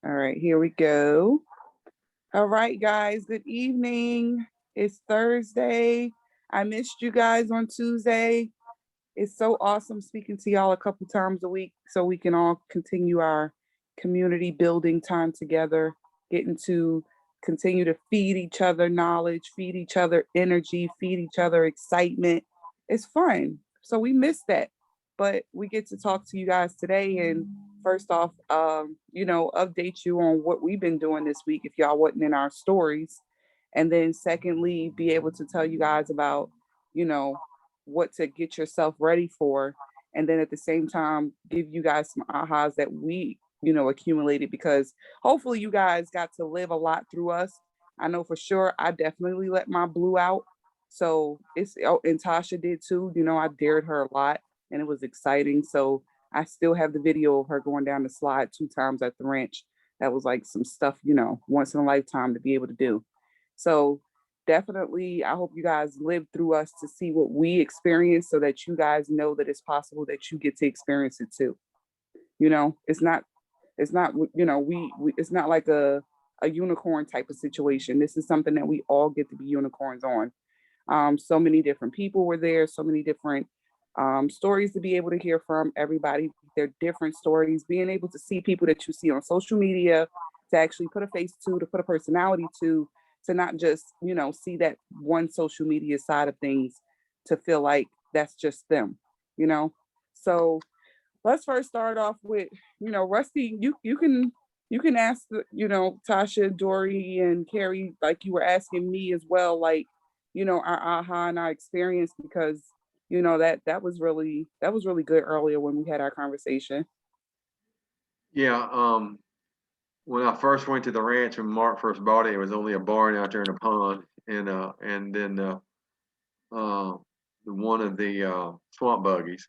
All right, here we go. All right, guys, good evening. It's Thursday. I missed you guys on Tuesday. It's so awesome speaking to y'all a couple times a week so we can all continue our community building time together, getting to continue to feed each other knowledge, feed each other energy, feed each other excitement. It's fun. So we missed that. But we get to talk to you guys today and first off, update you on what we've been doing this week if y'all wasn't in our stories. And then secondly, be able to tell you guys about, you know, what to get yourself ready for. And then at the same time, give you guys some ahas that we, accumulated because hopefully you guys got to live a lot through us. I know for sure I definitely let my blue out. So and Tasha did too. I dared her a lot and it was exciting. So I still have the video of her going down the slide 2 times at the ranch. That was like some stuff, once in a lifetime to be able to do. So definitely, I hope you guys live through us to see what we experience so that you guys know that it's possible that you get to experience it too. It's not, we it's not like a unicorn type of situation. This is something that we all get to be unicorns on. So many different people were there, so many different stories to be able to hear from everybody, their different stories, being able to see people that you see on social media, to actually put a face to put a personality to not just, see that one social media side of things, to feel like that's just them, you know? So let's first start off with, Rusty, you can ask Tasha, Dory, and Carrie, like you were asking me as well, like, our aha and our experience, because that was really good earlier when we had our conversation. Yeah, when I first went to the ranch when Mark first bought it, it was only a barn out there in a pond, and then one of the swamp buggies,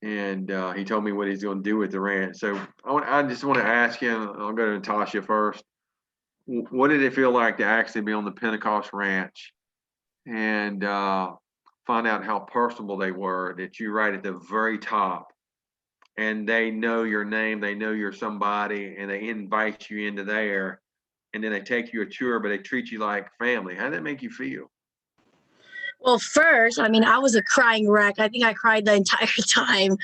and he told me what he's going to do with the ranch. So I just want to ask him. I'll go to Natasha first. What did it feel like to actually be on the Pentecost Ranch and find out how personable they were? That you right at the very top, and they know your name, they know you're somebody, and they invite you into there, and then they take you a tour, but they treat you like family. How did that make you feel? Well, first, I mean, I was a crying wreck. I think I cried the entire time.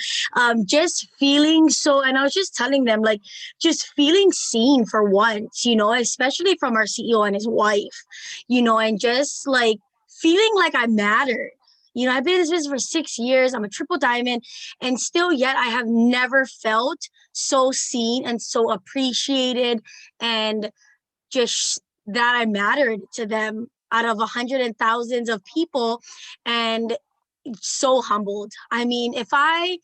Just feeling so, and I was just telling them, like, just feeling seen for once, especially from our CEO and his wife, and just like feeling like I mattered. I've been in this business for 6 years. I'm a triple diamond, and still yet I have never felt so seen and so appreciated, and just that I mattered to them out of hundreds and thousands of people, and so humbled. I mean, if I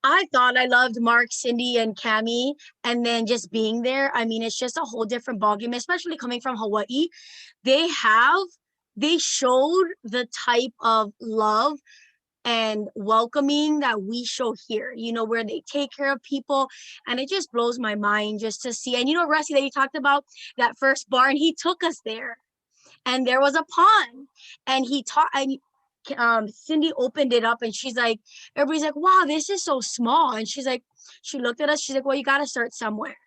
thought I loved Mark, Cindy, and Cami, and then just being there, I mean, it's just a whole different ballgame, especially coming from Hawaii. They have they showed the type of love and welcoming that we show here, where they take care of people. And it just blows my mind just to see. And Rusty, that you talked about, that first barn, he took us there, and there was a pond, and he taught, and Cindy opened it up, and she's like, everybody's like, wow, this is so small. And she's like, she looked at us, she's like, well, you got to start somewhere.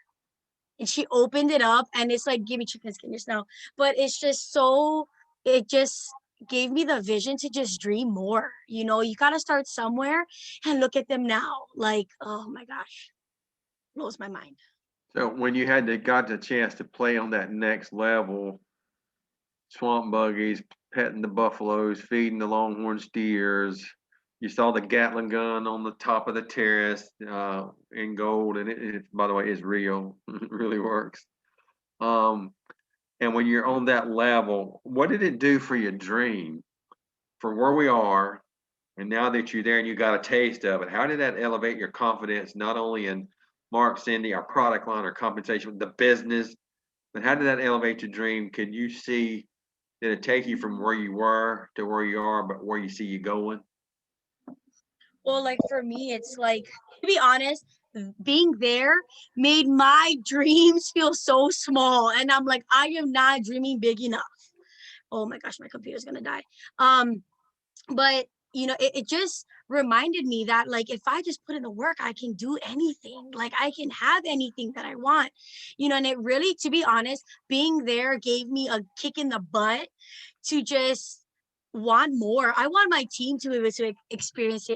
And she opened it up, and it's like, give me chicken skin just now. But it's just so, it just gave me the vision to just dream more. You got to start somewhere, and look at them now. Like, oh my gosh, blows my mind. So when you got the chance to play on that next level, swamp buggies, petting the buffaloes, feeding the longhorn steers. You saw the Gatling gun on the top of the terrace in gold, and it by the way is real. It really works. Um, and when you're on that level, what did it do for your dream, for where we are, and now that you're there and you got a taste of it? How did that elevate your confidence, not only in Mark, Cindy, our product line, our compensation, the business, but how did that elevate your dream? Could you see, did it take you from where you were to where you are, but where you see you going? Well, like for me, it's like, to be honest, being there made my dreams feel so small. And I'm like, I am not dreaming big enough. Oh my gosh, my computer's gonna die. But you know, it just reminded me that like if I just put in the work, I can do anything. Like I can have anything that I want, you know. And it really, to be honest, being there gave me a kick in the butt to just want more. I want my team to be able to experience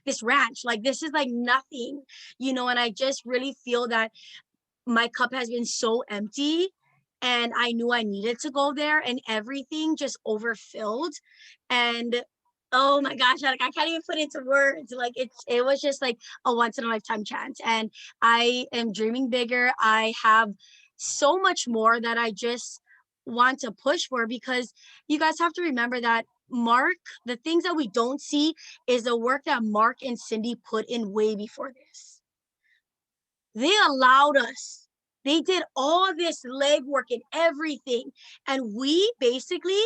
this ranch. Like this is like nothing, you know. And I just really feel that my cup has been so empty, and I knew I needed to go there, and everything just overfilled. And oh my gosh, like I can't even put it into words. Like it was just like a once in a lifetime chance. And I am dreaming bigger. I have so much more that I just want to push for, because you guys have to remember that Mark, the things that we don't see is the work that Mark and Cindy put in way before this. They allowed us. They did all this legwork and everything. And we basically,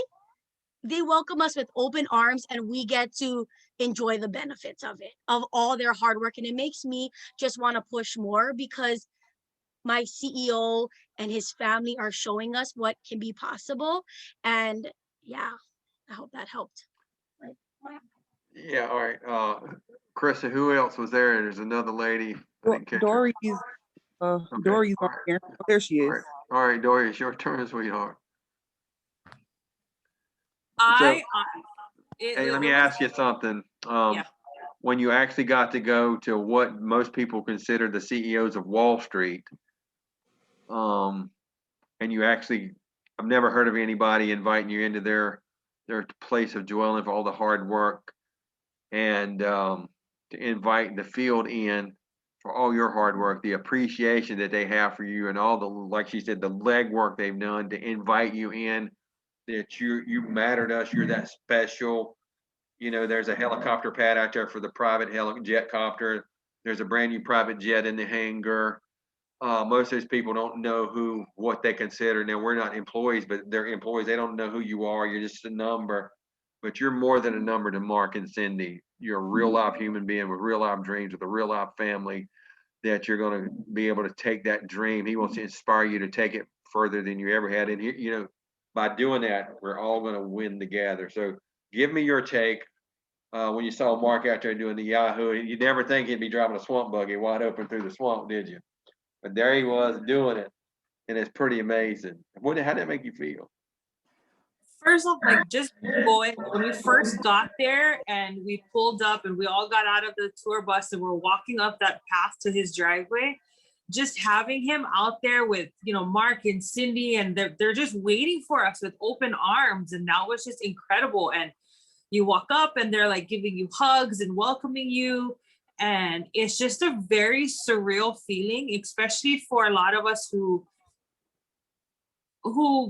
they welcome us with open arms, and we get to enjoy the benefits of it, of all their hard work. And it makes me just want to push more, because my CEO and his family are showing us what can be possible. And yeah, I hope that helped. Yeah, all right. Krista, who else was there? There's another lady. I didn't catch her. Dory's Okay, Dory's all on right. here. Oh, there she All is. right, all right, Dory, it's your turn, sweetheart. Hey, let me ask you something. Yeah. When you actually got to go to what most people consider the CEOs of Wall Street, and you actually, I've never heard of anybody inviting you into their place of dwelling for all the hard work, and to invite the field in for all your hard work, the appreciation that they have for you, and all the, like she said, the legwork they've done to invite you in, that you matter to us, you're that special. You know, there's a helicopter pad out there for the private jet copter. There's a brand new private jet in the hangar. Most of those people don't know what they consider. Now, we're not employees, but they're employees. They don't know who you are. You're just a number, but you're more than a number to Mark and Cindy. You're a real life human being with real life dreams, with a real life family, that you're going to be able to take that dream. He wants to inspire you to take it further than you ever had. And here, you know, by doing that, we're all going to win together. So give me your take. When you saw Mark out there doing the Yahoo, you never think he'd be driving a swamp buggy wide open through the swamp, did you? But there he was doing it, and it's pretty amazing. How did that make you feel? First off, like just going, when we first got there and we pulled up and we all got out of the tour bus and we're walking up that path to his driveway, just having him out there with, you know, Mark and Cindy, and they're just waiting for us with open arms. And that was just incredible. And you walk up and they're like giving you hugs and welcoming you. And it's just a very surreal feeling, especially for a lot of us who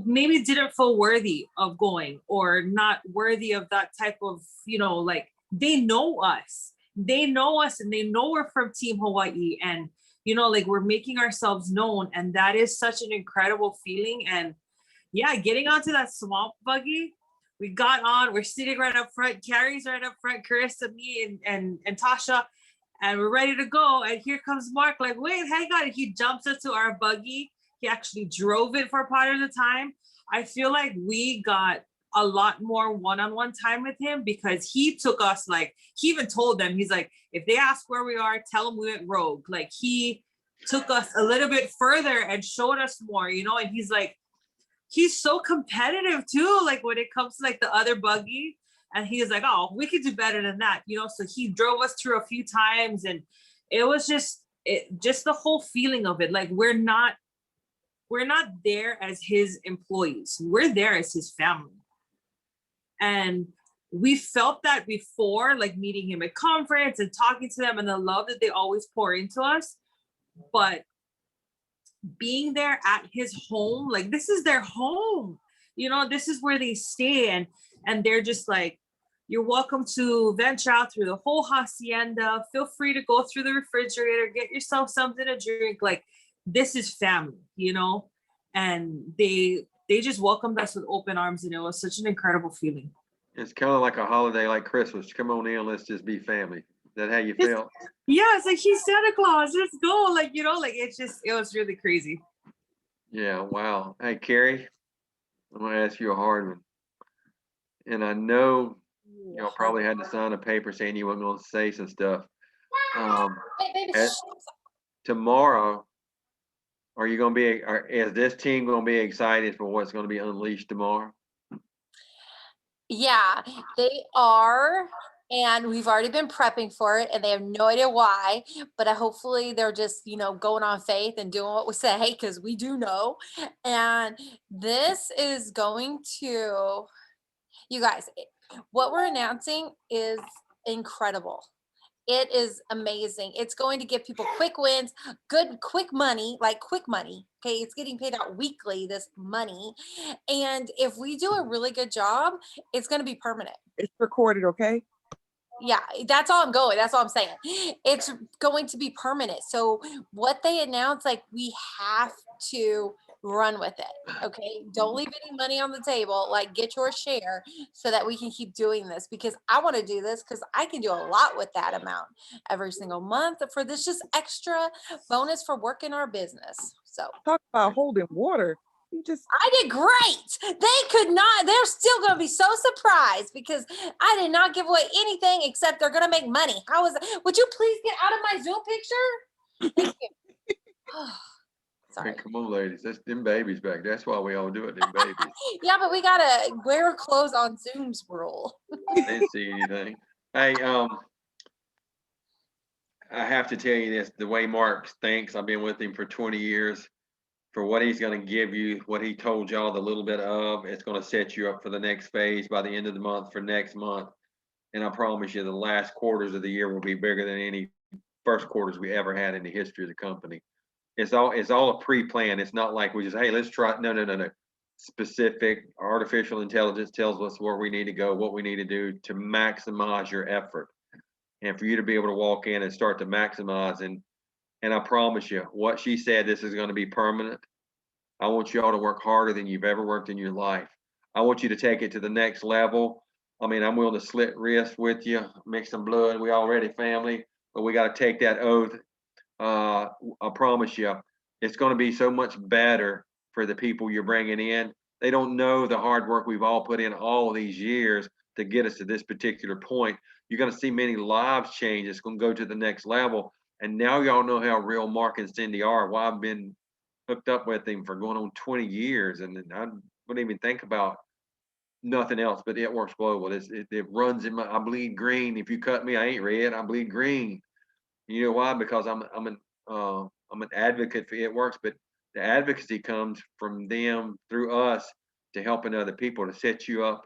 maybe didn't feel worthy of going, or not worthy of that type of, you know, like they know us and they know we're from Team Hawaii, and, you know, like we're making ourselves known. And that is such an incredible feeling. And yeah, getting onto that swamp buggy, we got on, we're sitting right up front, Carrie's right up front, Carissa, me, and Tasha, and we're ready to go. And here comes Mark, like, wait, hang on. He jumps into our buggy. He actually drove it for part of the time. I feel like we got a lot more one-on-one time with him, because he took us, like, he even told them, he's like, if they ask where we are, tell them we went rogue. Like, he took us a little bit further and showed us more, you know. And he's like, he's so competitive too, like when it comes to like the other buggy, and he's like, oh, we could do better than that, you know. So he drove us through a few times, and it was just the whole feeling of it. Like we're not there as his employees, we're there as his family. And we felt that before, like meeting him at conference and talking to them, and the love that they always pour into us. But being there at his home, like this is their home, you know, this is where they stay, and they're just like, you're welcome to venture out through the whole hacienda, feel free to go through the refrigerator, get yourself something to drink, like this is family, you know. And they just welcomed us with open arms, and it was such an incredible feeling. It's kind of like a holiday, like Christmas. Come on in, let's just be family. Is that how you felt? Yeah, it's like, he's Santa Claus, let's go. Like, you know, like it was really crazy. Yeah, wow. Hey, Carrie, I'm gonna ask you a hard one. And I know Y'all probably had to sign a paper saying you weren't going to say some stuff. At- Tomorrow, are you going to be? Is this team going to be excited for what's going to be unleashed tomorrow? Yeah, they are. And we've already been prepping for it, and they have no idea why. But hopefully, they're just, going on faith and doing what we say, because we do know. And this is going to, you guys, what we're announcing is incredible. It is amazing. It's going to give people quick wins, good, quick money, like quick money. Okay. It's getting paid out weekly, this money. And if we do a really good job, it's going to be permanent. It's recorded, okay? Yeah, that's all I'm going. That's all I'm saying. It's going to be permanent. So what they announced, like, we have to run with it. Okay. Don't leave any money on the table. Like, get your share so that we can keep doing this, because I want to do this because I can do a lot with that amount every single month for this just extra bonus for working our business. So Talk about holding water. You just I did great. They could not, they're still going to be so surprised because I did not give away anything except they're going to make money. How is it? Would you please get out of my Zoom picture? Thank you. Sorry. Hey, come on, ladies. That's them babies back. That's why we all do it. Them babies. Yeah, but we got to wear clothes on Zoom's rule. They didn't see anything. Hey, I have to tell you this, the way Mark thinks, I've been with him for 20 years. For what he's going to give you, what he told y'all the little bit of, it's going to set you up for the next phase by the end of the month for next month. And I promise you, the last quarters of the year will be bigger than any first quarters we ever had in the history of the company. It's all a pre-plan. It's not like we just, hey, let's try. No. Specific artificial intelligence tells us where we need to go, what we need to do to maximize your effort. And for you to be able to walk in and start to maximize, and I promise you, what she said, this is going to be permanent. I want you all to work harder than you've ever worked in your life. I want you to take it to the next level. I mean, I'm willing to slit wrists with you, mix some blood. We already family, but we got to take that oath. I promise you, it's going to be so much better for the people you're bringing in. They don't know the hard work we've all put in all these years to get us to this particular point. You're going to see many lives change. It's going to go to the next level. And now y'all know how real Mark and Cindy are. Why I've been hooked up with him for going on 20 years. And I wouldn't even think about nothing else but It Works Global. It runs in I bleed green. If you cut me, I ain't red. I bleed green. You know why? Because I'm an advocate for It Works, but the advocacy comes from them through us to helping other people to set you up.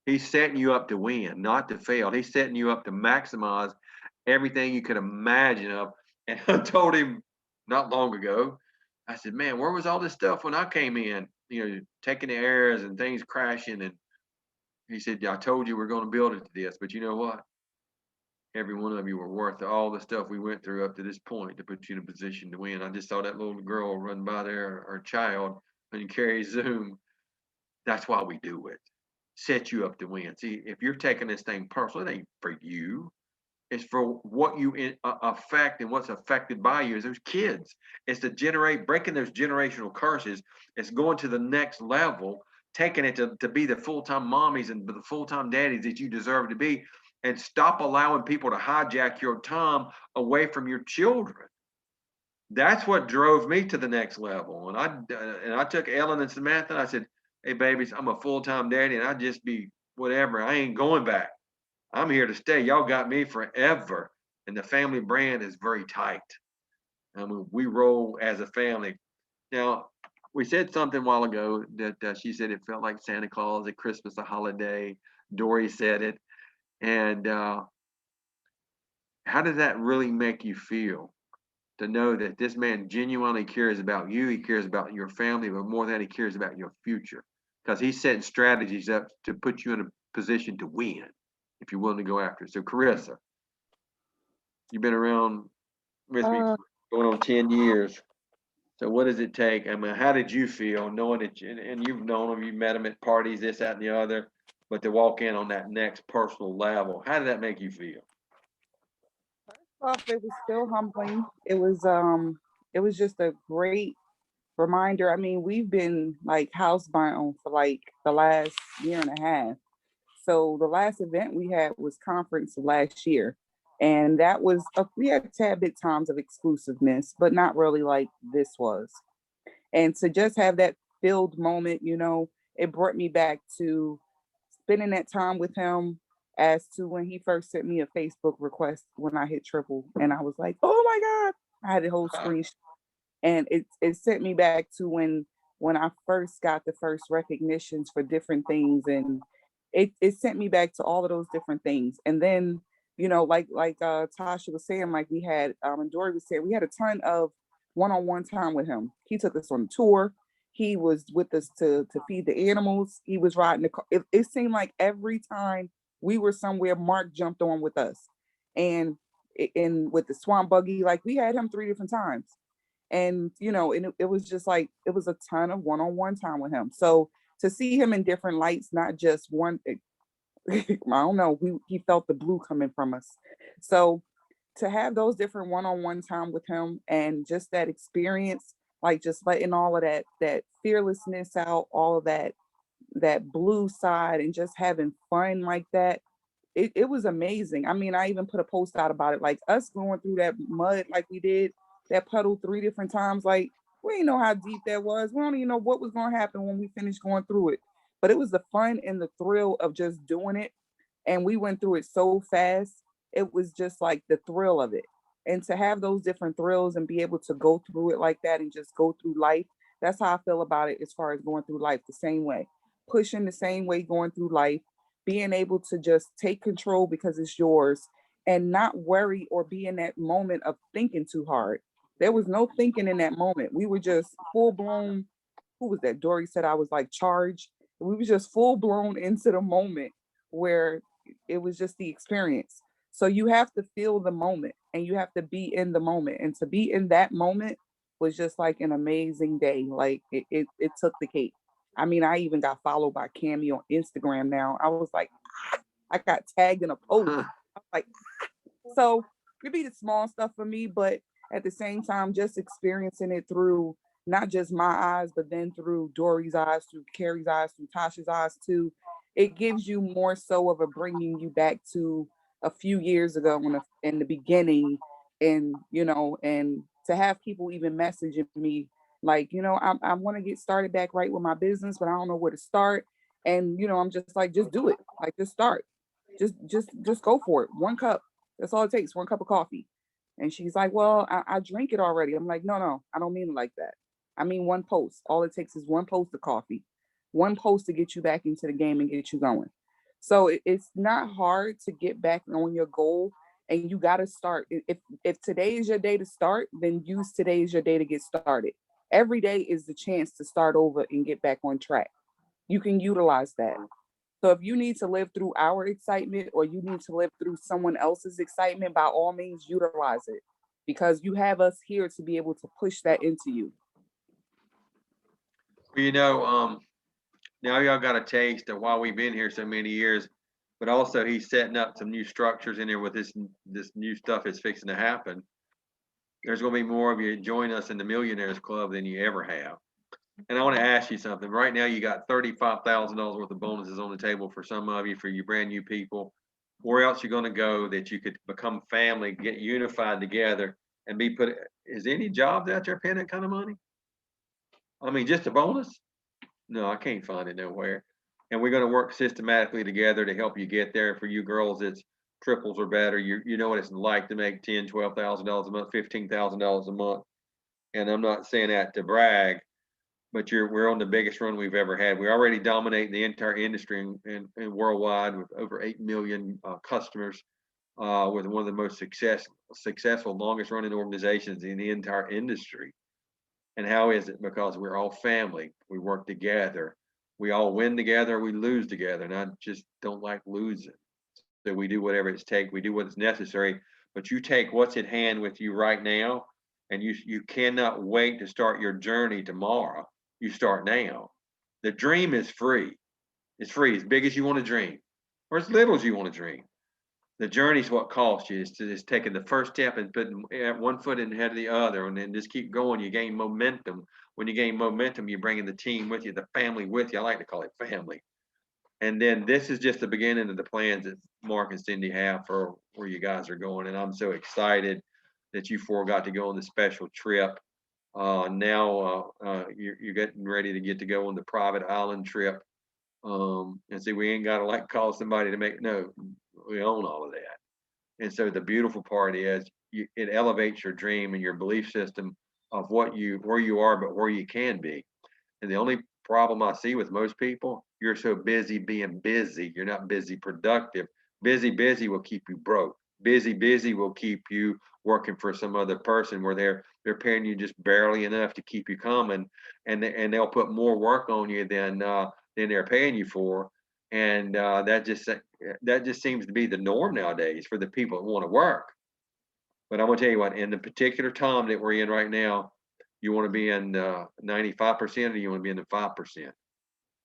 He's setting you up to win, not to fail. He's setting you up to maximize everything you could imagine of. And I told him not long ago, I said, man, where was all this stuff when I came in? Taking the errors and things crashing. And he said, I told you we're going to build it to this, but you know what? Every one of you were worth all the stuff we went through up to this point to put you in a position to win. I just saw that little girl run by there, or child, and carry Zoom. That's why we do it. Set you up to win. See, if you're taking this thing personal, it ain't for you. It's for what you affect, and what's affected by you is those kids. It's to breaking those generational curses. It's going to the next level, taking it to be the full-time mommies and the full-time daddies that you deserve to be. And stop allowing people to hijack your time away from your children. That's what drove me to the next level. And I took Ellen and Samantha, and I said, hey, babies, I'm a full-time daddy, and I just be whatever. I ain't going back. I'm here to stay. Y'all got me forever. And the family brand is very tight. I mean, we roll as a family. Now, we said something a while ago that she said it felt like Santa Claus at Christmas, a holiday. Dory said it. And how does that really make you feel to know that this man genuinely cares about you? He cares about your family, but more than that, he cares about your future, because he's setting strategies up to put you in a position to win if you're willing to go after it. So, Carissa, you've been around with me going on 10 years. So what does it take? I mean, how did you feel knowing that, and you've known him, you've met him at parties, this, that, and the other, but to walk in on that next personal level, how did that make you feel? off, it was still humbling. It was just a great reminder. I mean, we've been like housebound for like the last year and a half. So the last event we had was conference last year. And that was, we had a tad bit times of exclusiveness, but not really like this was. And to just have that filled moment, it brought me back to spending that time with him as to when he first sent me a Facebook request when I hit triple. And I was like, oh my God. I had the whole screen. And it sent me back to when I first got the first recognitions for different things. And it sent me back to all of those different things. And then, like Tasha was saying, like we had and Dory was saying, we had a ton of one-on-one time with him. He took us on a tour. He was with us to feed the animals. He was riding the car. It seemed like every time we were somewhere, Mark jumped on with us. And with the swamp buggy, like we had him 3 different times. And and it was just like it was a ton of one-on-one time with him. So to see him in different lights, not just one, I don't know, he felt the blue coming from us. So to have those different one-on-one time with him and just that experience, like just letting all of that fearlessness out, all of that blue side, and just having fun like that, it was amazing. I mean, I even put a post out about it, like us going through that mud like we did, that puddle 3 different times. Like, we didn't know how deep that was. We don't even know what was going to happen when we finished going through it. But it was the fun and the thrill of just doing it. And we went through it so fast. It was just like the thrill of it. And to have those different thrills and be able to go through it like that and just go through life, that's how I feel about it as far as going through life the same way. Pushing the same way, going through life, being able to just take control because it's yours and not worry or be in that moment of thinking too hard. There was no thinking in that moment. We were just full blown. Who was that? Dory said I was like charged. We were just full blown into the moment where it was just the experience. So you have to feel the moment and you have to be in the moment. And to be in that moment was just like an amazing day. Like it took the cake. I mean, I even got followed by Cammy on Instagram now. I was like, I got tagged in a post. I was like, so it be the small stuff for me, but at the same time, just experiencing it through not just my eyes, but then through Dory's eyes, through Carrie's eyes, through Tasha's eyes too. It gives you more so of a bringing you back to a few years ago in the beginning, and and to have people even messaging me like, I want to get started back right with my business, but I don't know where to start. And I'm just like, just do it, like just start, just go for it. 1 cup, that's all it takes, 1 cup of coffee. And she's like, well, I drink it already. I'm like, no, I don't mean it like that. I mean, 1 post. All it takes is 1 post of coffee, 1 post to get you back into the game and get you going. So it's not hard to get back on your goal, and you got to start. If today is your day to start, then use today as your day to get started. Every day is the chance to start over and get back on track. You can utilize that. So if you need to live through our excitement or you need to live through someone else's excitement, by all means, utilize it, because you have us here to be able to push that into you. Well, now y'all got a taste of why we've been here so many years, but also he's setting up some new structures in there with this new stuff that's fixing to happen. There's going to be more of you join us in the Millionaires Club than you ever have. And I want to ask you something. Right now, you got $35,000 worth of bonuses on the table for some of you, for you brand new people. Where else you going to go that you could become family, get unified together, and be put? Is there any jobs out there paying that kind of money? I mean, just a bonus? No, I can't find it nowhere. And we're going to work systematically together to help you get there. For you girls, it's triples or better. You know what it's like to make $10,000, $12,000 a month, $15,000 a month. And I'm not saying that to brag, but we're on the biggest run we've ever had. We already dominate the entire industry and worldwide with over 8 million customers, with one of the most successful, longest running organizations in the entire industry. And how is it? Because we're all family. We work together. We all win together. We lose together. And I just don't like losing. So we do whatever it takes. We do what is necessary. But you take what's at hand with you right now, and you cannot wait to start your journey tomorrow. You start now. The dream is free. It's free, as big as you want to dream, or as little as you want to dream. The journey is what costs you. Is taking the first step and putting 1 foot in ahead of the other, and then just keep going. You gain momentum. When you gain momentum, you're bringing the team with you, the family with you. I like to call it family. And then this is just the beginning of the plans that Mark and Cindy have for where you guys are going. And I'm so excited that you four got to go on the special trip. Now you're getting ready to go on the private island trip. And see, we ain't got to like call somebody to make, no, we own all of that. And so the beautiful part is it elevates your dream and your belief system of where you are, but where you can be. And the only problem I see with most people, you're so busy being busy. You're not busy productive. Busy will keep you broke. Busy will keep you working for some other person where they're paying you just barely enough to keep you coming, and they'll put more work on you than they're paying you for. And that just seems to be the norm nowadays for the people that want to work. But I'm gonna tell you what, in the particular time that we're in right now, you want to be in 95% or you want to be in the 5%.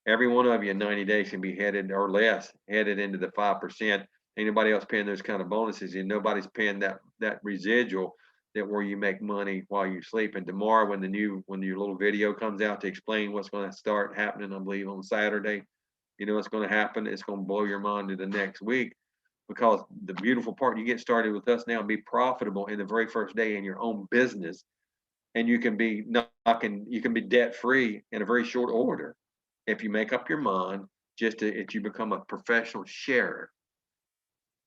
Every one of you in 90 days can be headed or less, headed into the 5%. Anybody else paying those kind of bonuses, and nobody's paying that residual that where you make money while you sleep. And tomorrow, when your little video comes out to explain what's going to start happening, I believe on Saturday, you know what's going to happen. It's going to blow your mind to the next week, because the beautiful part, you get started with us now and be profitable in the very first day in your own business, and you can be debt free in a very short order if you make up your mind if you become a professional sharer.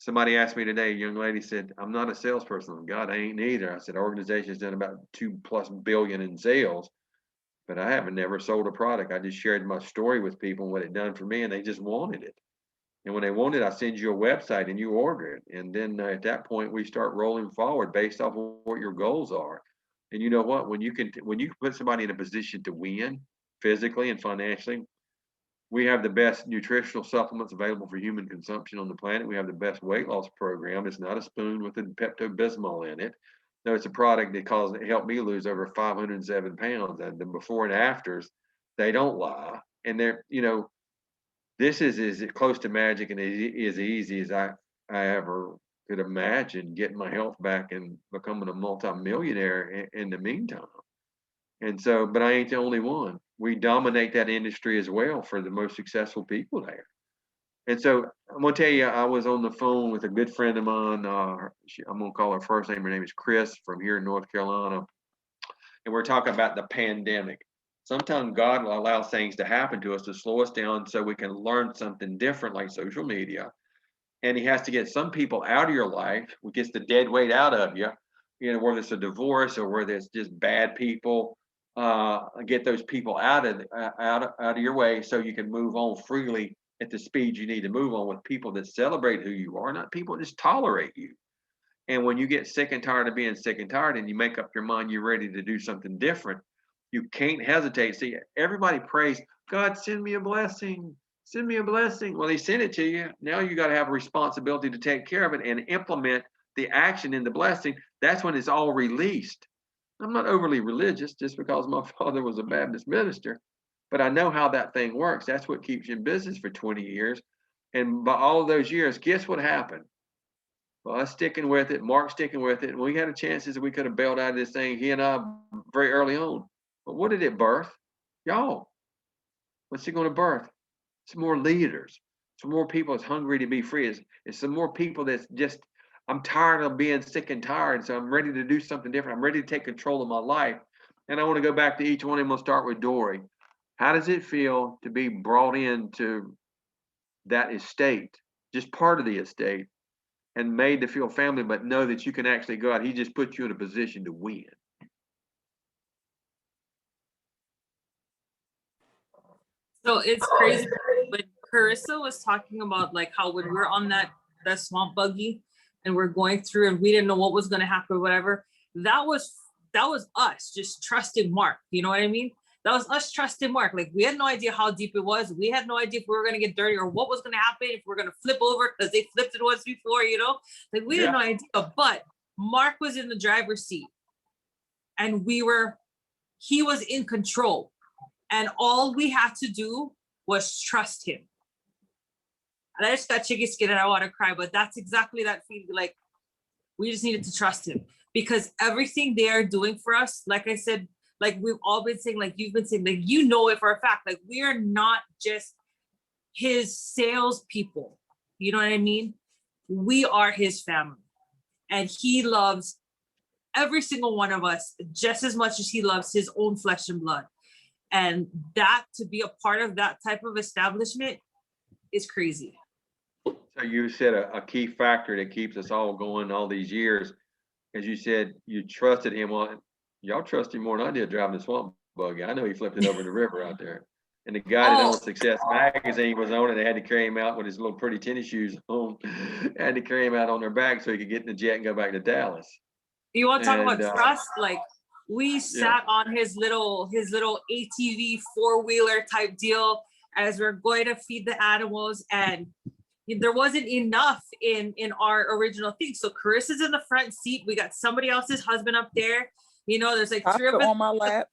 Somebody asked me today, a young lady said, I'm not a salesperson. God, I ain't either. I said, our organization's done about $2+ billion in sales, but I haven't never sold a product. I just shared my story with people and what it done for me, and they just wanted it. And when they want it, I send you a website and you order it. And then at that point, we start rolling forward based off of what your goals are. And you know what? When you can put somebody in a position to win physically and financially, we have the best nutritional supplements available for human consumption on the planet. We have the best weight loss program. It's not a spoon with a Pepto-Bismol in it. No, it's a product that helped me lose over 507 pounds. And the before and afters, they don't lie. And this is as close to magic and as easy as I ever could imagine getting my health back and becoming a multimillionaire in the meantime. And so, but I ain't the only one. We dominate that industry as well for the most successful people there. And so I'm gonna tell you, I was on the phone with a good friend of mine. I'm gonna call her first name. Her name is Chris from here in North Carolina. And we're talking about the pandemic. Sometimes God will allow things to happen to us to slow us down so we can learn something different, like social media. And he has to get some people out of your life, which gets the dead weight out of you, whether it's a divorce or whether it's just bad people. Get those people out of your way so you can move on freely at the speed you need to move on with people that celebrate who you are, not people that just tolerate you. And when you get sick and tired of being sick and tired and you make up your mind you're ready to do something different, you can't hesitate. See, everybody prays, God, send me a blessing. Send me a blessing. Well, he sent it to you. Now you got to have a responsibility to take care of it and implement the action in the blessing. That's when it's all released. I'm not overly religious just because my father was a Baptist minister, but I know how that thing works. That's what keeps you in business for 20 years. And by all of those years, guess what happened? Well, us sticking with it, Mark sticking with it, and we had a chances that we could have bailed out of this thing, he and I, very early on. But what did it birth? Y'all. What's it going to birth? Some more leaders, some more people that's hungry to be free. It's some more people that's just, I'm tired of being sick and tired, so I'm ready to do something different. I'm ready to take control of my life. And I want to go back to each one. I'm going to start with Dory. How does it feel to be brought into that estate, just part of the estate, and made to feel family, but know that you can actually go out? He just put you in a position to win. So it's crazy when Carissa was talking about like how when we're on that swamp buggy and we're going through and we didn't know what was going to happen or whatever, that was us just trusting Mark. You know what I mean? That was us trusting Mark. Like we had no idea how deep it was. We had no idea if we were going to get dirty or what was going to happen, if we we're going to flip over because they flipped it once before, like we had no idea. But Mark was in the driver's seat and he was in control. And all we had to do was trust him. And I just got chicky skin and I want to cry, but that's exactly that feeling. Like we just needed to trust him because everything they are doing for us, like I said, like we've all been saying, like you've been saying, like it for a fact, like we are not just his salespeople. You know what I mean? We are his family. And he loves every single one of us just as much as he loves his own flesh and blood. And that, to be a part of that type of establishment is crazy. So you said a key factor that keeps us all going all these years, as you said, you trusted him on, y'all trust him more than I did driving the swamp buggy. I know he flipped it over the river out there. And the guy that owned Success Magazine was on it. They had to carry him out with his little pretty tennis shoes on. Had to carry him out on their back so he could get in the jet and go back to Dallas. You want to talk about And, trust? Like, we sat on his little ATV 4-wheeler type deal as we're going to feed the animals, and there wasn't enough in our original thing. So Carissa's in the front seat. We got somebody else's husband up there. You know, there's like three of us on my lap.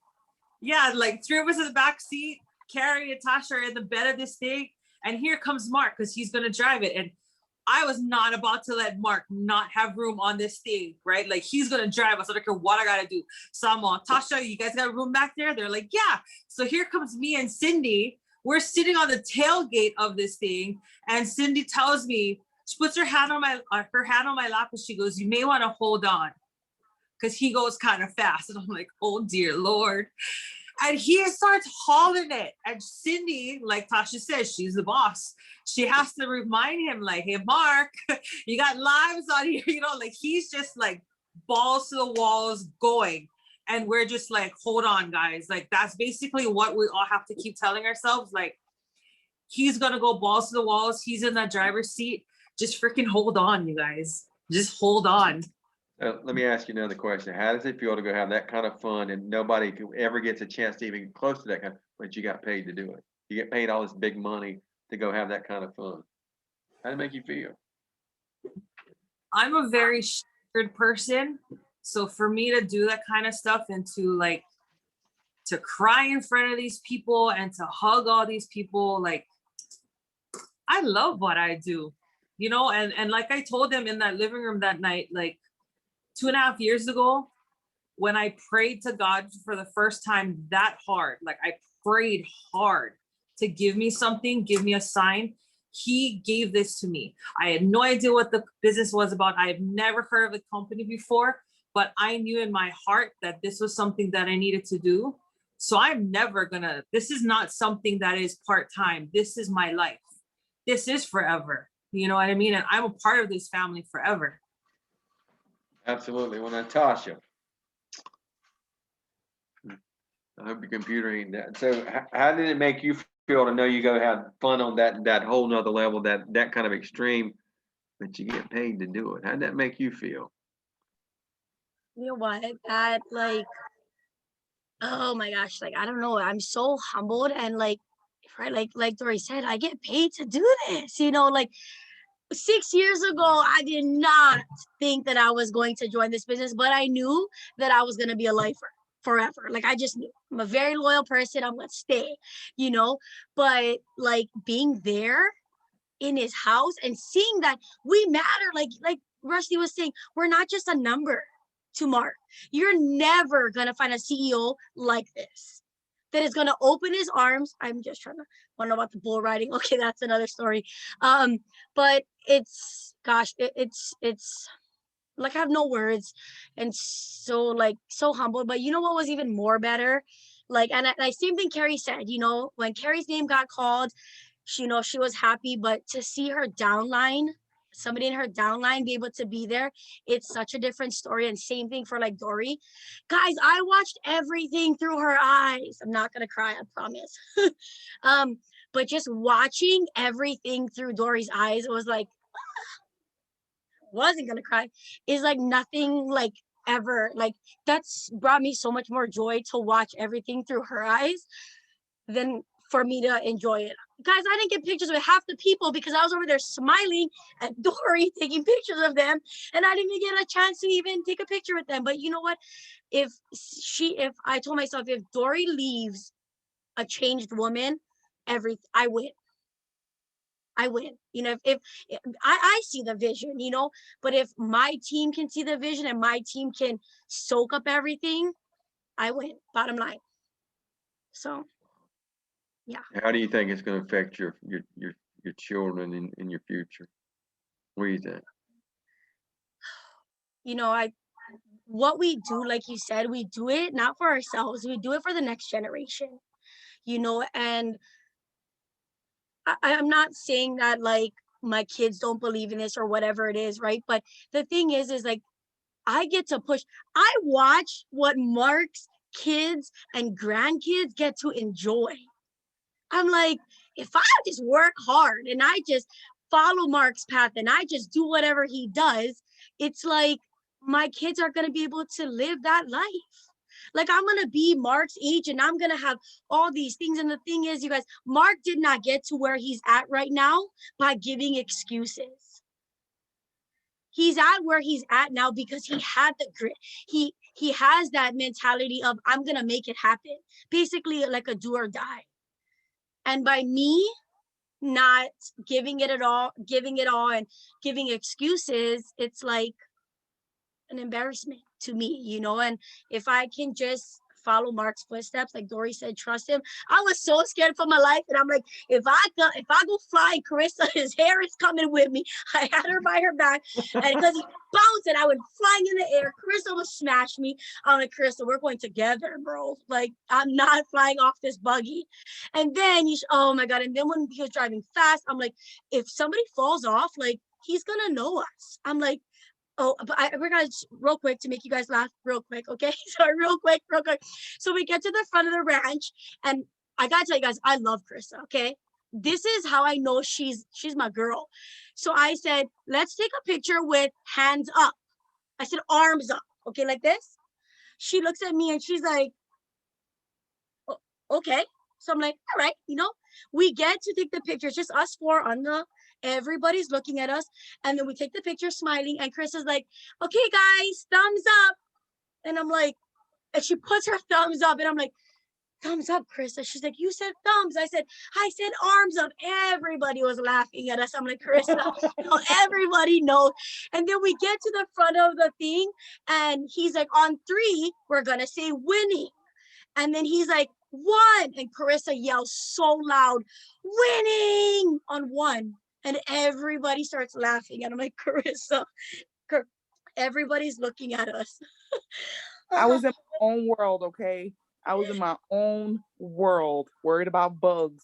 Yeah, like three of us in the back seat. Carrie and Tasha are in the bed of this thing, and here comes Mark because he's gonna drive it. And I was not about to let Mark not have room on this thing, right? Like, he's gonna drive us. I don't care what I gotta do. So I'm on, Tasha, you guys got room back there? They're like, yeah. So here comes me and Cindy. We're sitting on the tailgate of this thing, and Cindy tells me, she puts her hand on my lap, and she goes, "You may want to hold on," because he goes kind of fast. And I'm like, oh dear Lord. And he starts hauling it. And Cindy, like Tasha says, she's the boss. She has to remind him, like, hey, Mark, you got lives on here. You know, like, he's just like balls to the walls going. And we're just like, hold on, guys. Like, that's basically what we all have to keep telling ourselves. Like, he's going to go balls to the walls. He's in that driver's seat. Just freaking hold on, you guys. Just hold on. Let me ask you another question. How does it feel to go have that kind of fun and nobody ever gets a chance to even get close to that kind of, but you got paid to do it? You get paid all this big money to go have that kind of fun. How does it make you feel? I'm a very sheltered person. So for me to do that kind of stuff and to cry in front of these people and to hug all these people, like, I love what I do, you know? And like I told them in that living room that night, like, 2.5 years ago, when I prayed to God for the first time that hard, like, I prayed hard to give me something, give me a sign. He gave this to me. I had no idea what the business was about. I had never heard of the company before, but I knew in my heart that this was something that I needed to do. So I'm never gonna, this is not something that is part-time. This is my life. This is forever. You know what I mean? And I'm a part of this family forever. Absolutely. Well, Natasha, I hope your computer ain't that. So how did it make you feel to know you go have fun on that whole nother level, that kind of extreme, but you get paid to do it? How'd that make you feel? You know what? That, like, oh my gosh, like, I don't know. I'm so humbled, and like, right, like Dory said, I get paid to do this, you know, like, 6 years ago, I did not think that I was going to join this business, but I knew that I was going to be a lifer forever. Like, I just knew. I'm a very loyal person. I'm going to stay, you know, but like, being there in his house and seeing that we matter, like Rusty was saying, we're not just a number to Mark. You're never going to find a CEO like this that is going to open his arms. I'm just trying to wonder about the bull riding. Okay, that's another story. But it's, gosh, it's like, I have no words, and so humbled. But you know what was even more better? Like, and I same thing Carrie said, you know, when Carrie's name got called, she was happy, but to see her downline, somebody in her downline be able to be there, it's such a different story. And same thing for like Dory. Guys, I watched everything through her eyes. I'm not gonna cry, I promise. But just watching everything through Dory's eyes, it was like, wasn't gonna cry. Is like nothing like ever. Like, that's brought me so much more joy to watch everything through her eyes than for me to enjoy it. Guys, I didn't get pictures with half the people because I was over there smiling at Dory, taking pictures of them, and I didn't even get a chance to even take a picture with them. But you know what? If I told myself, if Dory leaves a changed woman, I win. I win. You know, if I see the vision, you know, but if my team can see the vision and my team can soak up everything, I win, bottom line. So How do you think it's going to affect your children in your future? What do you think? You know, what we do, like you said, we do it not for ourselves, we do it for the next generation, you know. And I'm not saying that like my kids don't believe in this or whatever it is, right? But the thing is like I get to push. I watch what Mark's kids and grandkids get to enjoy. I'm like, if I just work hard and I just follow Mark's path and I just do whatever he does, it's like my kids are going to be able to live that life. Like I'm going to be Mark's age and I'm going to have all these things. And the thing is, you guys, Mark did not get to where he's at right now by giving excuses. He's at where he's at now because he had the grit. He has that mentality of I'm going to make it happen. Basically like a do or die. And by me not giving it all and giving excuses, it's like an embarrassment to me, you know. And if I can just follow Mark's footsteps, like Dory said, trust him. I was so scared for my life, and I'm like, if I go flying, Carissa, his hair is coming with me. I had her by her back, and because he bounced and I went flying in the air, Carissa would smash me. I'm like, Carissa, we're going together, bro. Like, I'm not flying off this buggy. And then oh my god. And then when he was driving fast, I'm like, if somebody falls off, like he's gonna know us. I'm like, oh, but we're gonna real quick to make you guys laugh real quick, okay? So real quick. So we get to the front of the ranch, and I gotta tell you guys, I love Krista, okay? This is how I know she's my girl. So I said, let's take a picture with hands up. I said arms up, okay, like this. She looks at me and she's like, oh, okay. So I'm like, all right, you know, we get to take the pictures, just us four on the. Everybody's looking at us, and then we take the picture smiling, and Chris is like, okay guys, thumbs up. And I'm like, and she puts her thumbs up, and I'm like, thumbs up, Chris. And she's like, you said thumbs. I said arms up. Everybody was laughing at us. I'm like, Carissa, no, everybody knows. And then we get to the front of the thing, and he's like, on 3 we're gonna say winning. And then he's like, 1, and Carissa yells so loud, winning on 1. And everybody starts laughing. And I'm like, Carissa, everybody's looking at us. I was in my own world, okay? I was in my own world, worried about bugs.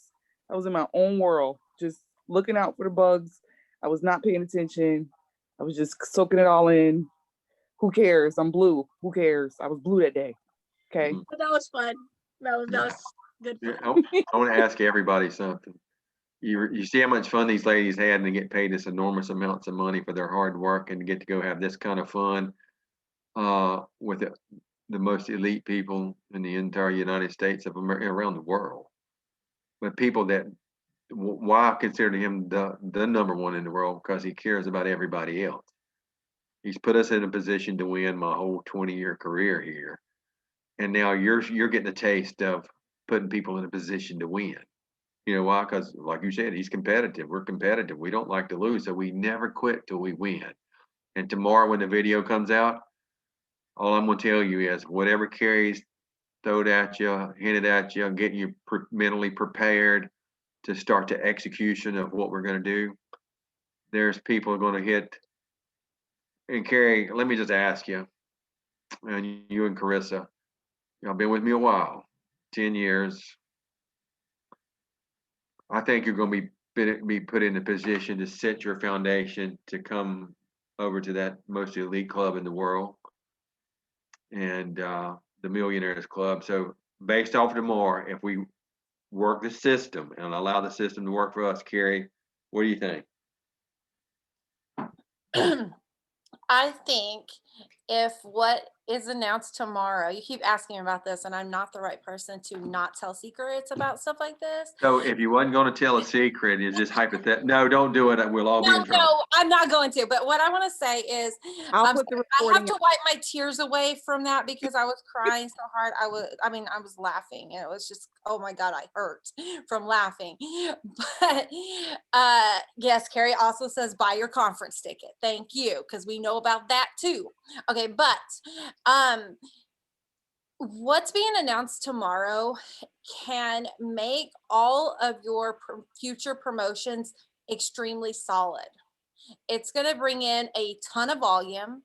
I was in my own world, just looking out for the bugs. I was not paying attention. I was just soaking it all in. Who cares? I'm blue. Who cares? I was blue that day. Okay. But that was fun. That was good fun. I want to ask everybody something. You see how much fun these ladies had, and they get paid this enormous amounts of money for their hard work, and get to go have this kind of fun with the most elite people in the entire United States of America, around the world. But people that, why I consider him the number one in the world, because he cares about everybody else. He's put us in a position to win my whole 20-year career here, and now you're getting a taste of putting people in a position to win. You know why? Because like you said, he's competitive. We're competitive. We don't like to lose, so we never quit till we win. And tomorrow when the video comes out, all I'm going to tell you is whatever Carrie's thrown at you, hinted at you, getting you mentally prepared to start the execution of what we're going to do. There's people going to hit. And Carrie, let me just ask you, and you and Carissa, y'all been with me a while, 10 years. I think you're going to be put in a position to set your foundation to come over to that most elite club in the world, and the Millionaires Club. So based off of tomorrow, if we work the system and allow the system to work for us, Carrie, what do you think? I think if what is announced tomorrow, you keep asking about this, and I'm not the right person to not tell secrets about stuff like this. So if you wasn't going to tell a secret, it's just hypothetical. No, don't do it. We'll all be in trouble. No, I'm not going to. But what I want to say is, I'll put the I recording. have to wipe my tears away from that because I was crying so hard. I was laughing, and it was just, oh my God, I hurt from laughing. But yes, Carrie also says buy your conference ticket. Thank you, because we know about that too. Okay, but what's being announced tomorrow can make all of your future promotions extremely solid. It's going to bring in a ton of volume,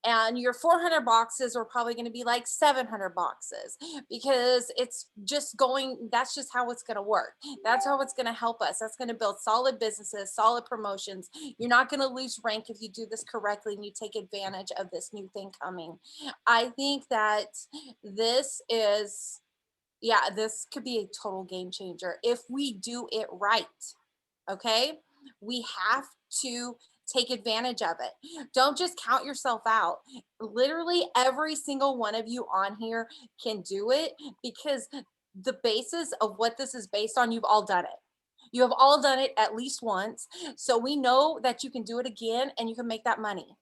and your 400 boxes are probably going to be like 700 boxes, because that's just how it's going to work. That's how it's going to help us. That's going to build solid businesses, solid promotions. You're not going to lose rank if you do this correctly and you take advantage of this new thing coming. I think that this could be a total game changer if we do it right. Okay, we have to take advantage of it. Don't just count yourself out. Literally every single one of you on here can do it, because the basis of what this is based on, you've all done it. You have all done it at least once. So we know that you can do it again and you can make that money.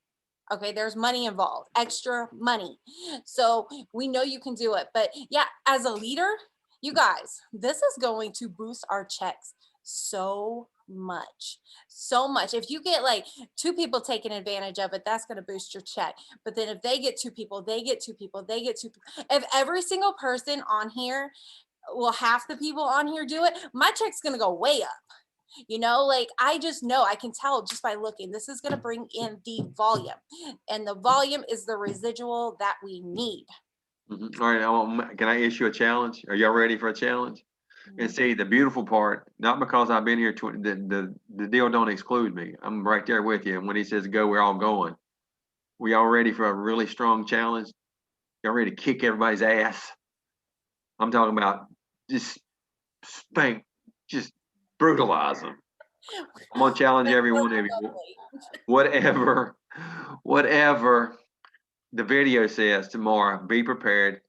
Okay, there's money involved, extra money. So we know you can do it. But yeah, as a leader, you guys, this is going to boost our checks so much. If you get like 2 people taking advantage of it, that's going to boost your check. But then if they get 2 people, they get 2 people, they get 2 people. If every single person on here, well, half the people on here do it, my check's going to go way up. Like I just know, I can tell just by looking, this is going to bring in the volume, and the volume is the residual that we need. All right, can I issue a challenge? Are y'all ready for a challenge? And see, the beautiful part, not because I've been here, the deal don't exclude me. I'm right there with you. And when he says go, we're all going. We all ready for a really strong challenge? Y'all ready to kick everybody's ass? I'm talking about just spank, just brutalize them. I'm gonna challenge every one of you. Whatever the video says tomorrow, be prepared.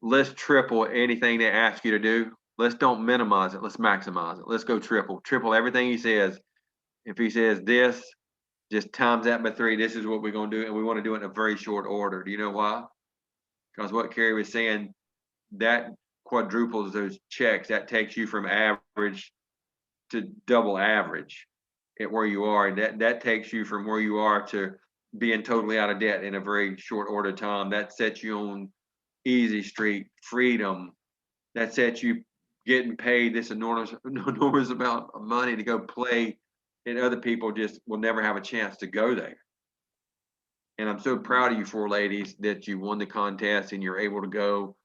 Let's triple anything they ask you to do. Let's don't minimize it. Let's maximize it. Let's go triple everything he says. If he says this, just times that by 3. This is what we're going to do. And we want to do it in a very short order. Do you know why? Because what Carrie was saying, that quadruples those checks. That takes you from average to double average at where you are. And that takes you from where you are to being totally out of debt in a very short order of time. That sets you on easy street, freedom. That sets you getting paid this enormous amount of money to go play, and other people just will never have a chance to go there. And I'm so proud of you 4 ladies that you won the contest and you're able to go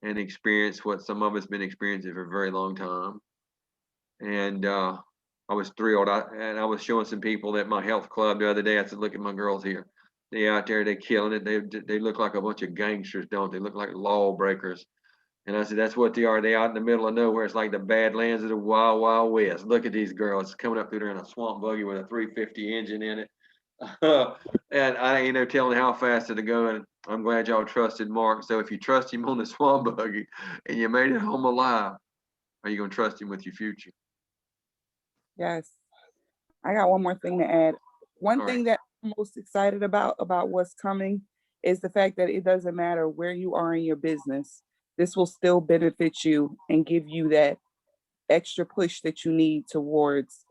and experience what some of us been experiencing for a very long time. And I was thrilled. I was showing some people at my health club the other day. I said, look at my girls here. They out there, they killing it. They look like a bunch of gangsters, don't they? Look like lawbreakers. And I said, that's what they are. They out in the middle of nowhere. It's like the Badlands of the Wild Wild West. Look at these girls coming up through there in a swamp buggy with a 350 engine in it. And I ain't no telling how fast it'll go. And I'm glad y'all trusted Mark. So if you trust him on the swamp buggy and you made it home alive, are you going to trust him with your future? Yes. I got one more thing to add. One All thing right. that I'm most excited about what's coming is the fact that it doesn't matter where you are in your business. This will still benefit you and give you that extra push that you need towards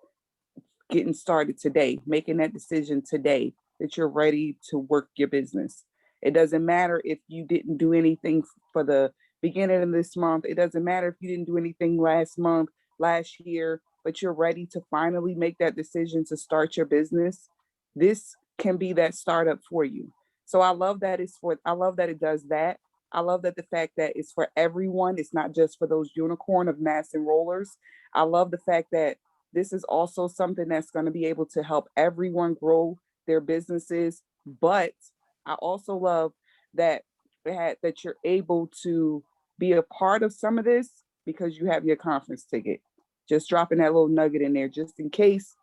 getting started today, making that decision today that you're ready to work your business. It doesn't matter if you didn't do anything for the beginning of this month. It doesn't matter if you didn't do anything last month, last year, but you're ready to finally make that decision to start your business. This can be that startup for you. So I love that I love that it does that. I love that the fact that it's for everyone. It's not just for those unicorn of mass enrollers. I love the fact that this is also something that's going to be able to help everyone grow their businesses. But I also love that that you're able to be a part of some of this because you have your conference ticket. Just dropping that little nugget in there just in case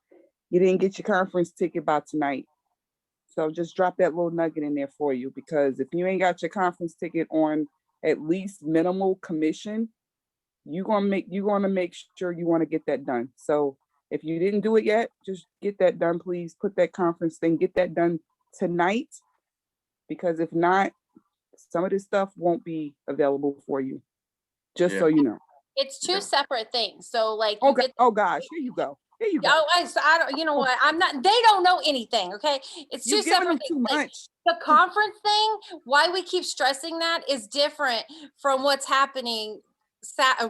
you didn't get your conference ticket by tonight. So just drop that little nugget in there for you, because if you ain't got your conference ticket on at least minimal commission, you're gonna make sure you want to get that done. So if you didn't do it yet, just get that done, please. Put that conference thing, get that done tonight, because if not, some of this stuff won't be available for you. Just so you know. It's 2 separate things. So like Oh gosh, here you go. There you go. Oh, I don't, you know what? I'm not, they don't know anything. Okay. It's two You're giving them separate too things. Like, much. the conference thing, why we keep stressing that is different from what's happening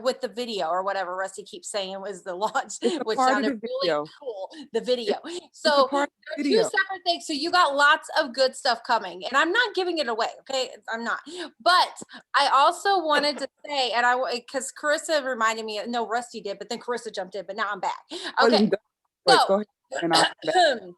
with the video or whatever Rusty keeps saying was the launch, It's a which part of sounded the really video. cool, the video. It's a So part of they're the two video. separate things. So you got lots of good stuff coming, and I'm not giving it away. Okay. I'm not, but I also wanted to say, and because Carissa reminded me, no, Rusty did, but then Carissa jumped in, but now I'm back. Okay. But go So ahead and I'll come back.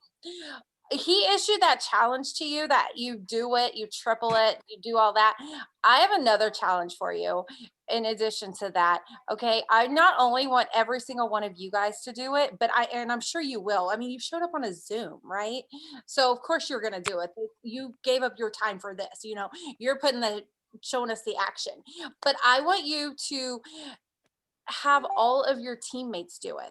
he issued that challenge to you that you do it, you triple it, you do all that. I have another challenge for you in addition to that. Okay. I not only want every single one of you guys to do it, but I'm sure you will. I mean, you showed up on a Zoom, right? So of course you're going to do it. You gave up your time for this, you know, you're showing us the action, but I want you to have all of your teammates do it.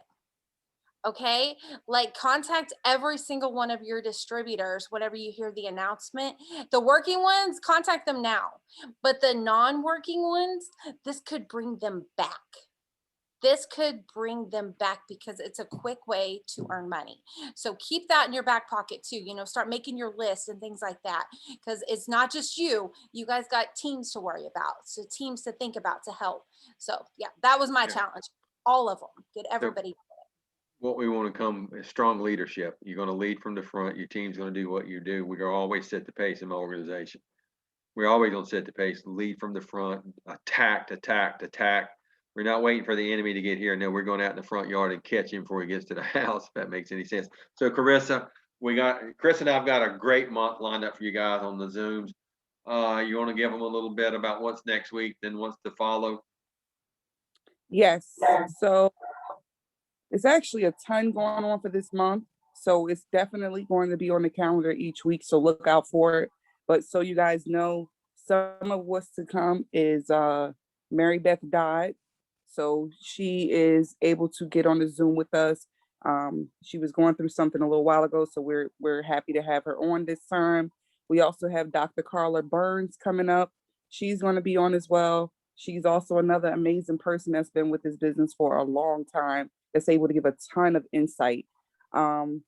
Okay, like contact every single one of your distributors whenever you hear the announcement. The working ones, contact them now, but the non-working ones, this could bring them back. This could bring them back because it's a quick way to earn money. So keep that in your back pocket too. You know, start making your list and things like that, because it's not just you. You guys got teams to worry about, so teams to think about to help. So yeah, that was my challenge. All of them. Get everybody. What we want to come is strong leadership. You're going to lead from the front. Your team's going to do what you do. We're going to always set the pace in my organization. We're always going to set the pace, lead from the front, attack. We're not waiting for the enemy to get here. No, we're going out in the front yard and catch him before he gets to the house, if that makes any sense. So Carissa, Chris and I've got a great month lined up for you guys on the Zooms. You want to give them a little bit about what's next week, then what's to follow? Yes. So it's actually a ton going on for this month. So it's definitely going to be on the calendar each week. So look out for it. But so you guys know, some of what's to come is Mary Beth died. So she is able to get on the Zoom with us. She was going through something a little while ago, so we're happy to have her on this time. We also have Dr. Carla Burns coming up. She's going to be on as well. She's also another amazing person that's been with this business for a long time, that's able to give a ton of insight. Some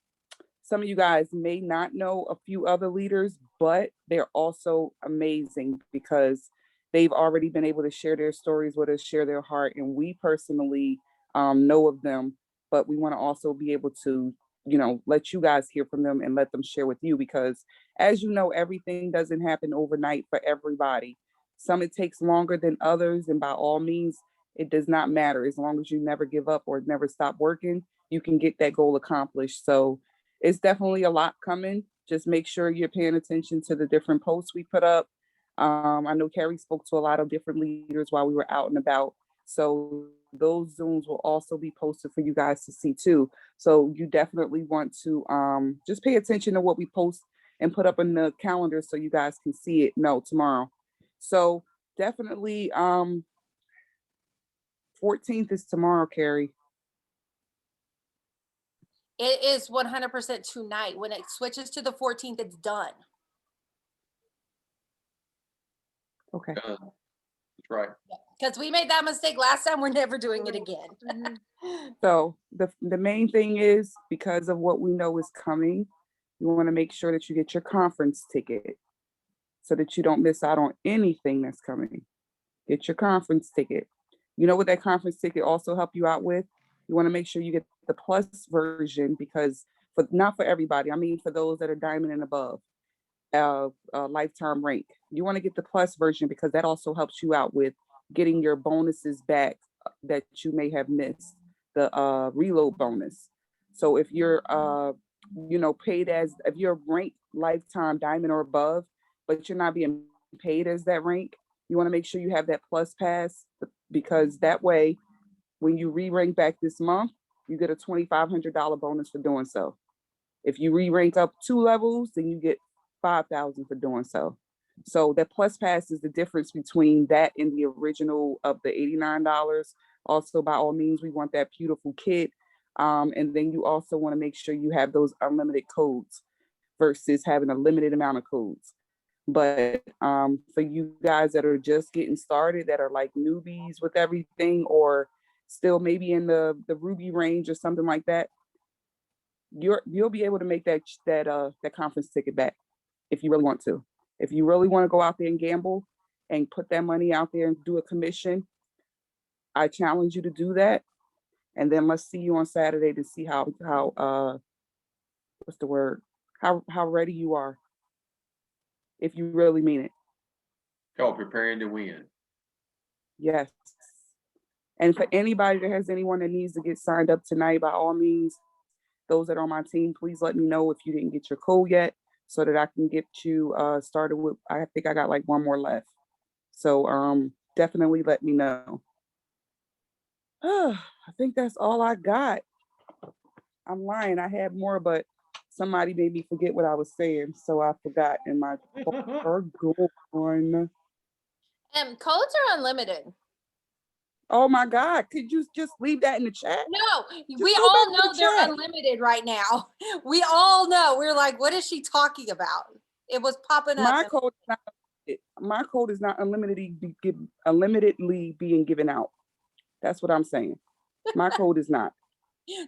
of you guys may not know a few other leaders, but they're also amazing because they've already been able to share their stories with us, share their heart, and we personally know of them, but we want to also be able to, you know, let you guys hear from them and let them share with you, because as you know, everything doesn't happen overnight for everybody. Some it takes longer than others, and by all means, it does not matter. As long as you never give up or never stop working, you can get that goal accomplished. So it's definitely a lot coming. Just make sure you're paying attention to the different posts we put up. I know Carrie spoke to a lot of different leaders while we were out and about. So those Zooms will also be posted for you guys to see too. So you definitely want to just pay attention to what we post and put up in the calendar so you guys can see it tomorrow. So definitely 14th is tomorrow, Carrie. It is 100% tonight. When it switches to the 14th, it's done. Okay. That's right. Because we made that mistake last time. We're never doing it again. So the main thing is, because of what we know is coming, you want to make sure that you get your conference ticket so that you don't miss out on anything that's coming. Get your conference ticket. You know what that conference ticket also help you out with? You want to make sure you get the plus version, because not for everybody. I mean, for those that are diamond and above, lifetime rank. You want to get the plus version because that also helps you out with getting your bonuses back that you may have missed, the reload bonus. So if you're paid as, if you're ranked lifetime diamond or above, but you're not being paid as that rank, you want to make sure you have that plus pass, because that way when you re-rank back this month, you get a $2,500 bonus for doing so. If you re-rank up 2 levels, then you get $5,000 for doing so. So that plus pass is the difference between that and the original of the $89. Also, by all means, we want that beautiful kit. And then you also want to make sure you have those unlimited codes versus having a limited amount of codes. But for you guys that are just getting started, that are like newbies with everything, or still maybe in the Ruby range or something like that, you'll be able to make that conference ticket back if you really want to. If you really want to go out there and gamble and put that money out there and do a commission, I challenge you to do that. And then let's see you on Saturday to see how what's the word? How ready you are. If you really mean it. Called preparing to win. Yes. And for anybody that has anyone that needs to get signed up tonight, by all means, those that are on my team, please let me know if you didn't get your code yet so that I can get you started with, I think I got like one more left. So definitely let me know. I think that's all I got. I'm lying. I had more, but somebody made me forget what I was saying. So I forgot in my going. Codes are unlimited. Oh my God. Could you just leave that in the chat? No, we go all back to know the they're chat. unlimited right now. We all know. We're like, what is she talking about? It was popping up. My code is not my code is not unlimitedly being given out. That's what I'm saying. My code is not.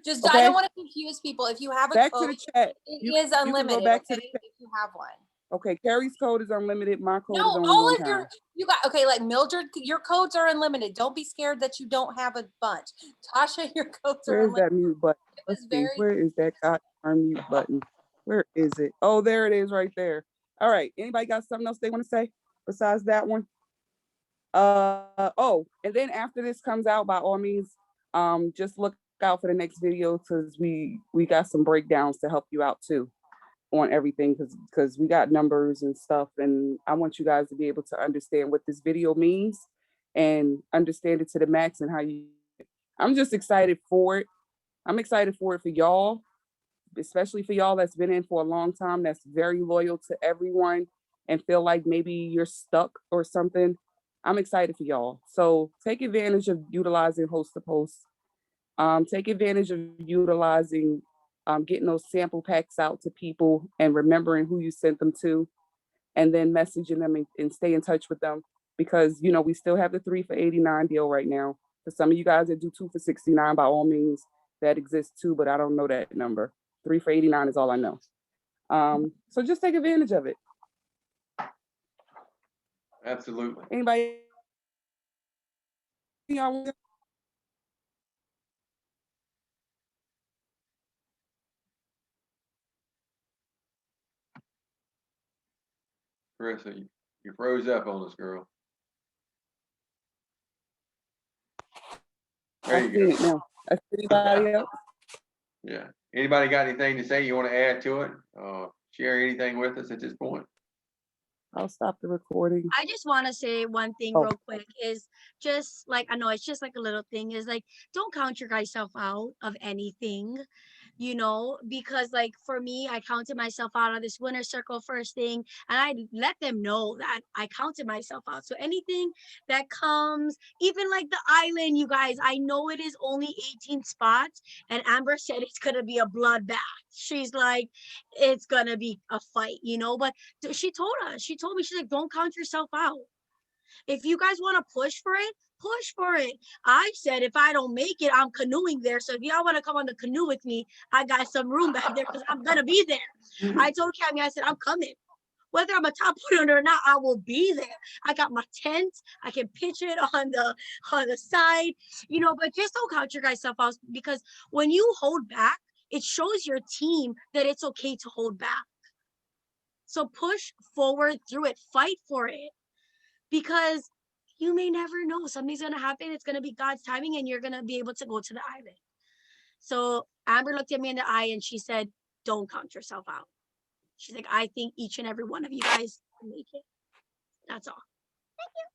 Just Okay. I don't want to confuse people. If you have a Back code, to the chat. it is You can unlimited. go back Okay, to the chat. if you have one. Okay, Carrie's code is unlimited. My code No, is only all £1. of you got okay. Like Mildred, your codes are unlimited. Don't be scared that you don't have a bunch. Tasha, your codes are Where's unlimited. that mute button? It Let's was see. very Where is that mute button? Where is it? Oh, there it is right there. All right. Anybody got something else they want to say besides that one? Oh, and then after this comes out, by all means, just look out for the next video because we got some breakdowns to help you out too on everything because we got numbers and stuff, and I want you guys to be able to understand what this video means and understand it to the max and how you. I'm just excited for it. I'm excited for it for y'all, especially for y'all that's been in for a long time, that's very loyal to everyone and feel like maybe you're stuck or something. I'm excited for y'all. So take advantage of utilizing host to post. Take advantage of utilizing getting those sample packs out to people and remembering who you sent them to, and then messaging them and stay in touch with them because we still have the 3 for $89 deal right now. For some of you guys that do 2 for $69, by all means, that exists too, but I don't know that number. 3 for $89 is all I know. So just take advantage of it. Absolutely. Anybody? Carissa, you froze up on us, girl. There I've you seen it now. Anybody else? Yeah. Anybody got anything to say you want to add to it? Share anything with us at this point? I'll stop the recording. I just want to say one thing Oh. real quick is just like, I know it's just like a little thing is like, don't count your guys self out of anything, because like for me, I counted myself out of this winner circle first thing. And I let them know that I counted myself out. So anything that comes, even like the island, you guys, I know it is only 18 spots. And Amber said it's going to be a bloodbath. She's like, it's going to be a fight, but she told me, she's like, don't count yourself out. If you guys want to push for it, push for it. I said, if I don't make it, I'm canoeing there. So if y'all want to come on the canoe with me, I got some room back there because I'm going to be there. I told Cammy, I said, I'm coming. Whether I'm a top winner or not, I will be there. I got my tent. I can pitch it on the side, but just don't count your guys' stuff out because when you hold back, it shows your team that it's okay to hold back. So push forward through it, fight for it, because you may never know. Something's going to happen. It's going to be God's timing and you're going to be able to go to the island. So Amber looked at me in the eye and she said, don't count yourself out. She's like, I think each and every one of you guys can make it. That's all. Thank you.